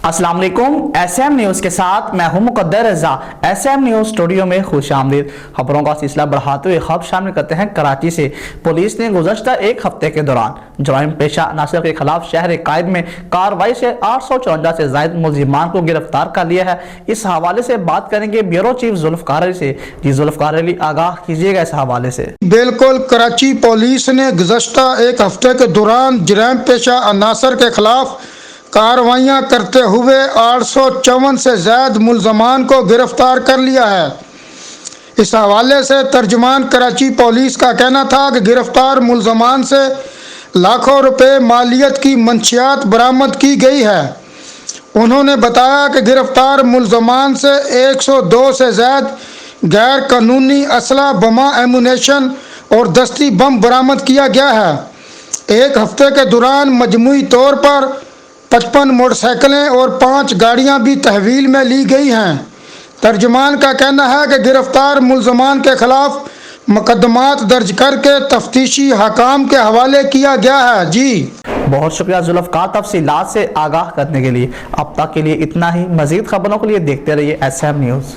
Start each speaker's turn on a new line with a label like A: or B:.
A: अस्सलाम वालेकुम। SM news के साथ मैं हूं मुकद्दर रज़ा। SM न्यूज़ स्टूडियो में खुश आमदीद। खबरों का सिलसिला बढ़ाते हुए खबर शामिल करते हैं। कराची से पुलिस ने गुज़श्ता एक हफ्ते के दौरान जराइम पेशा अनासर के खिलाफ शहर कायद में कार्रवाई से 854 से ज़ायद मुलजिमान को गिरफ्तार कर लिया है। इस हवाले से बात करेंगे ब्यूरो चीफ जुल्फ़कार अली से। जी जुल्फ़कार अली, आगाह कीजिएगा इस हवाले से।
B: बिल्कुल, कराची पुलिस ने गुज़श्ता एक हफ्ते के दौरान जराइम पेशा अनासर के खिलाफ कार्रवाइयाँ करते हुए 854 से ज़ायद मुलजमान को गिरफ्तार कर लिया है। इस हवाले से तर्जुमान कराची पुलिस का कहना था कि गिरफ्तार मुलजमान से लाखों रुपए मालियत की मंशियात बरामद की गई है। उन्होंने बताया कि गिरफ्तार मुलजमान से 102 से ज़ायद गैर कानूनी असला, बमा, एमुनेशन और दस्ती बम बरामद किया गया है। एक हफ्ते के दौरान मजमूई तौर पर 55 मोटरसाइकिलें और 5 गाड़ियां भी तहवील में ली गई हैं। तर्जुमान का कहना है कि गिरफ्तार मुलजमान के खिलाफ मुकदमात दर्ज करके तफ्तीशी हकाम के हवाले किया गया है। जी
A: बहुत शुक्रिया जुल्फ़कार तफसीलात से आगाह करने के लिए। अब तक के लिए इतना ही। मज़ीद खबरों के लिए देखते रहिए SM न्यूज़।